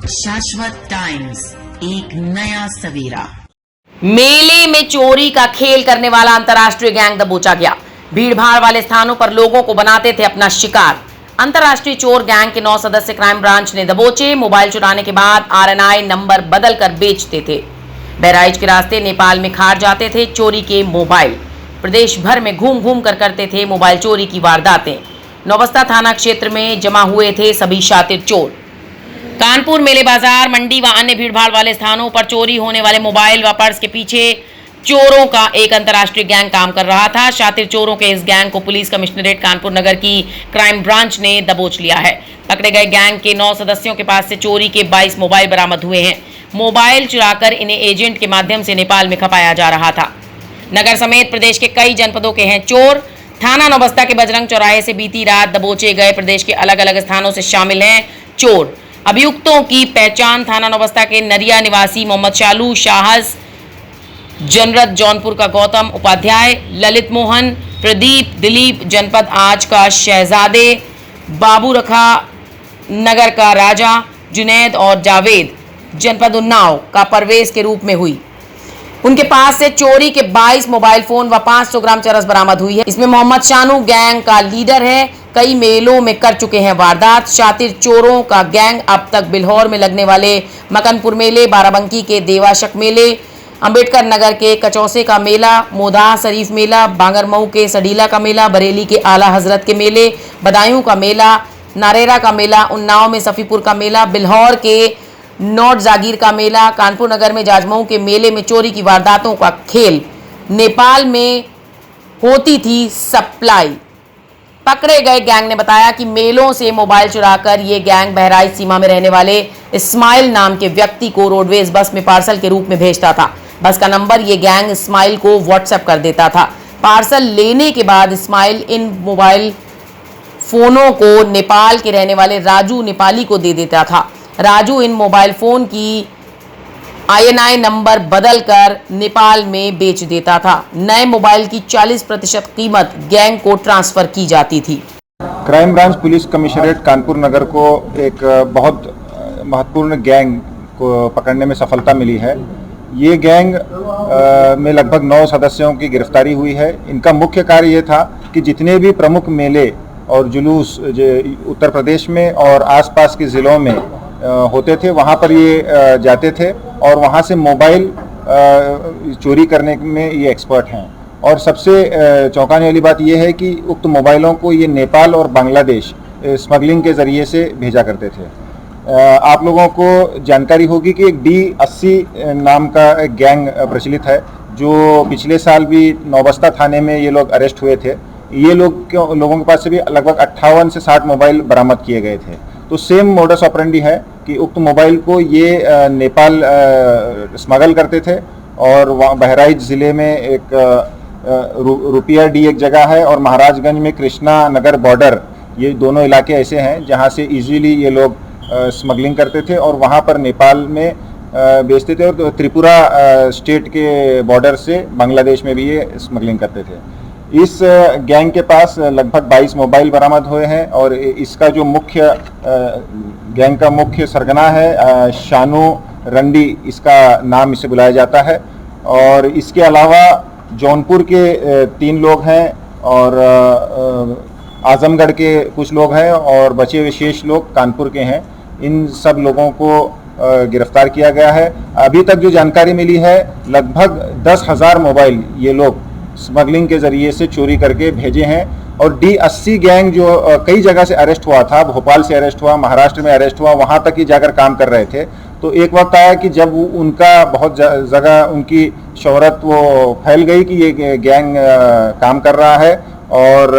शाश्वत टाइम्स, एक नया सवेरा। मेले में चोरी का खेल करने वाला अंतर्राष्ट्रीय गैंग दबोचा गया। भीड़भाड़ वाले स्थानों पर लोगों को बनाते थे अपना शिकार। अंतर्राष्ट्रीय चोर गैंग के 9 सदस्य क्राइम ब्रांच ने दबोचे। मोबाइल चुराने के बाद आरएनआई नंबर बदलकर बेचते थे। बहराइच के रास्ते नेपाल में खार जाते थे चोरी के मोबाइल। प्रदेश भर में घूम घूम कर करते थे मोबाइल चोरी की वारदातें। नौबस्ता थाना क्षेत्र में जमा हुए थे सभी शातिर चोर। कानपुर मेले बाजार, मंडी व अन्य भीड़भाड़ वाले स्थानों पर चोरी होने वाले मोबाइल व पर्स के पीछे चोरों का एक अंतर्राष्ट्रीय गैंग काम कर रहा था। शातिर चोरों के इस गैंग को पुलिस कमिश्नरेट कानपुर नगर की क्राइम ब्रांच ने दबोच लिया है। पकड़े गए गैंग के 9 सदस्यों के पास से चोरी के 22 मोबाइल बरामद हुए हैं। मोबाइल चुराकर इन्हें एजेंट के माध्यम से नेपाल में खपाया जा रहा था। नगर समेत प्रदेश के कई जनपदों के हैं चोर। थाना नौबस्ता के बजरंग चौराहे से बीती रात दबोचे गए प्रदेश के अलग अलग स्थानों से शामिल हैं चोर। अभियुक्तों की पहचान थाना नौबस्ता के नरिया निवासी मोहम्मद शालू, शाहस, जनरत जौनपुर का गौतम उपाध्याय, ललित मोहन, प्रदीप, दिलीप, जनपद आज का शहजादे, बाबू रखा नगर का राजा, जुनैद और जावेद, जनपद उन्नाव का परवेज के रूप में हुई। उनके पास से चोरी के 22 मोबाइल फोन व 500 ग्राम चरस बरामद हुई है। इसमें मोहम्मद शानू गैंग का लीडर है। कई मेलों में कर चुके हैं वारदात। शातिर चोरों का गैंग अब तक बिल्हौर में लगने वाले मकनपुर मेले, बाराबंकी के देवाशक मेले, अंबेडकर नगर के कचौसे का मेला, मोदाह शरीफ मेला, बांगरमऊ के सडीला का मेला, बरेली के आला हजरत के मेले, बदायूं का मेला, नारेरा का मेला, उन्नाव में सफीपुर का मेला, बिल्हौर के नोट जागीर का मेला, कानपुर नगर में जाजमऊ के मेले में चोरी की वारदातों का खेल। नेपाल में होती थी सप्लाई। पकड़े गए गैंग ने बताया कि मेलों से मोबाइल चुराकर ये गैंग बहराइच सीमा में रहने वाले इस्माइल नाम के व्यक्ति को रोडवेज बस में पार्सल के रूप में भेजता था। बस का नंबर ये गैंग इस्माइल को व्हाट्सएप कर देता था। पार्सल लेने के बाद इस्माइल इन मोबाइल फोनों को नेपाल के रहने वाले राजू नेपाली को दे देता था। राजू इन मोबाइल फोन की आईएनआई नंबर बदलकर नेपाल में बेच देता था। नए मोबाइल की 40% कीमत गैंग को ट्रांसफर की जाती थी। Crime branch police commissionerate Kanpur Nagar को एक बहुत महत्वपूर्ण गैंग को पकड़ने में सफलता मिली है। ये गैंग में लगभग 9 सदस्यों की गिरफ्तारी हुई है। इनका मुख्य कार्य ये था कि जितने भी प्रमुख मेले और जुलूस उत्तर प्रदेश में और आसपास के ज़िलों में होते थे, वहाँ पर ये जाते थे और वहाँ से मोबाइल चोरी करने में ये एक्सपर्ट हैं। और सबसे चौंकाने वाली बात ये है कि उक्त मोबाइलों को ये नेपाल और बांग्लादेश स्मगलिंग के ज़रिए से भेजा करते थे। आप लोगों को जानकारी होगी कि एक D80 नाम का एक गैंग प्रचलित है, जो पिछले साल भी नौबस्ता थाने में ये लोग अरेस्ट हुए थे। ये लोगों के पास से भी लगभग 58 से 60 मोबाइल बरामद किए गए थे। तो सेम मोडस ऑपरेंडी है कि उक्त मोबाइल को ये नेपाल स्मगल करते थे और वहाँ बहराइच ज़िले में एक रुपिया डी एक जगह है और महाराजगंज में कृष्णा नगर बॉर्डर, ये दोनों इलाके ऐसे हैं जहाँ से इजीली ये लोग स्मगलिंग करते थे और वहाँ पर नेपाल में बेचते थे और त्रिपुरा स्टेट के बॉर्डर से बांग्लादेश में भी ये स्मगलिंग करते थे। इस गैंग के पास लगभग 22 मोबाइल बरामद हुए हैं और इसका जो मुख्य गैंग का मुख्य सरगना है शानू रंडी, इसका नाम इसे बुलाया जाता है। और इसके अलावा जौनपुर के 3 लोग हैं और आजमगढ़ के कुछ लोग हैं और बचे हुए शेष लोग कानपुर के हैं। इन सब लोगों को गिरफ्तार किया गया है। अभी तक जो जानकारी मिली है, लगभग 10,000 मोबाइल ये लोग स्मगलिंग के ज़रिए से चोरी करके भेजे हैं। और D80 गैंग जो कई जगह से अरेस्ट हुआ था, भोपाल से अरेस्ट हुआ, महाराष्ट्र में अरेस्ट हुआ, वहाँ तक ही जाकर काम कर रहे थे। तो एक वक्त आया कि जब उनका बहुत जगह उनकी शोहरत वो फैल गई कि ये गैंग काम कर रहा है और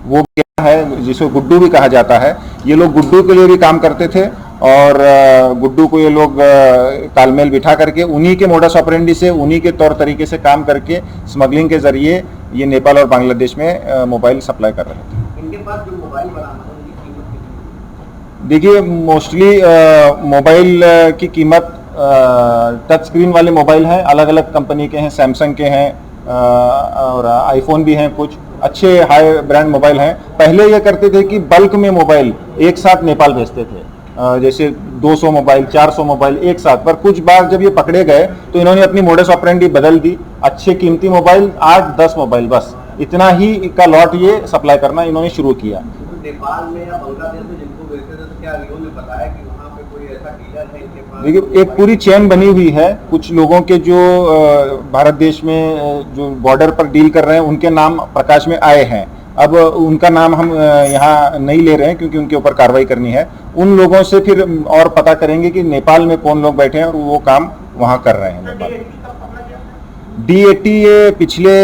वो गैंग है जिसको गुड्डू भी कहा जाता है। ये लोग गुड्डू के लिए भी काम करते थे और गुड्डू को ये लोग तालमेल बिठा करके उन्हीं के मोडस ऑपरेंडी से, उन्हीं के तौर तरीके से काम करके स्मगलिंग के जरिए ये नेपाल और बांग्लादेश में मोबाइल सप्लाई कर रहे थे। इनके पास जो मोबाइल बरामद है उनकी कीमत कितनी? देखिए, मोस्टली मोबाइल की कीमत टच स्क्रीन वाले मोबाइल हैं, अलग अलग कंपनी के हैं, सैमसंग के हैं और आईफोन भी हैं, कुछ अच्छे हाई ब्रांड मोबाइल हैं। पहले ये करते थे कि बल्क में मोबाइल एक साथ नेपाल भेजते थे जैसे 200 मोबाइल 400 मोबाइल एक साथ। पर कुछ बार जब ये पकड़े गए तो इन्होंने अपनी मोडस ऑपरेंडी बदल दी, अच्छे कीमती मोबाइल 8-10 मोबाइल बस इतना ही का लॉट ये सप्लाई करना इन्होंने शुरू किया। नेपाल में या बांग्लादेश में जिनको बेचते थे तो क्या इन्होंने बताया कि वहाँ पे कोई ऐसा डीलर है इनके पास? देखिए एक पूरी चेन बनी हुई है। कुछ लोगों के जो भारत देश में जो बॉर्डर पर डील कर रहे हैं उनके नाम प्रकाश में आए हैं। अब उनका नाम हम यहाँ नहीं ले रहे हैं क्योंकि उनके ऊपर कार्रवाई करनी है। उन लोगों से फिर और पता करेंगे कि नेपाल में कौन लोग बैठे हैं और वो काम वहाँ कर रहे हैं नेपाल में। D80 ये पिछले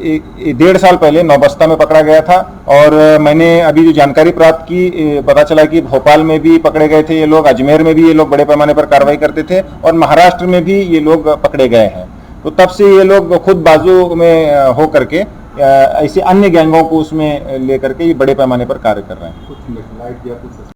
1.5 साल पहले नौबस्ता में पकड़ा गया था और मैंने अभी जो जानकारी प्राप्त की पता चला कि भोपाल में भी पकड़े गए थे ये लोग, अजमेर में भी ये लोग बड़े पैमाने पर कार्रवाई करते थे और महाराष्ट्र में भी ये लोग पकड़े गए हैं। तो तब से ये लोग खुद बाजू में हो करके ऐसे अन्य गैंगों को उसमें लेकर के ये बड़े पैमाने पर कार्य कर रहे हैं।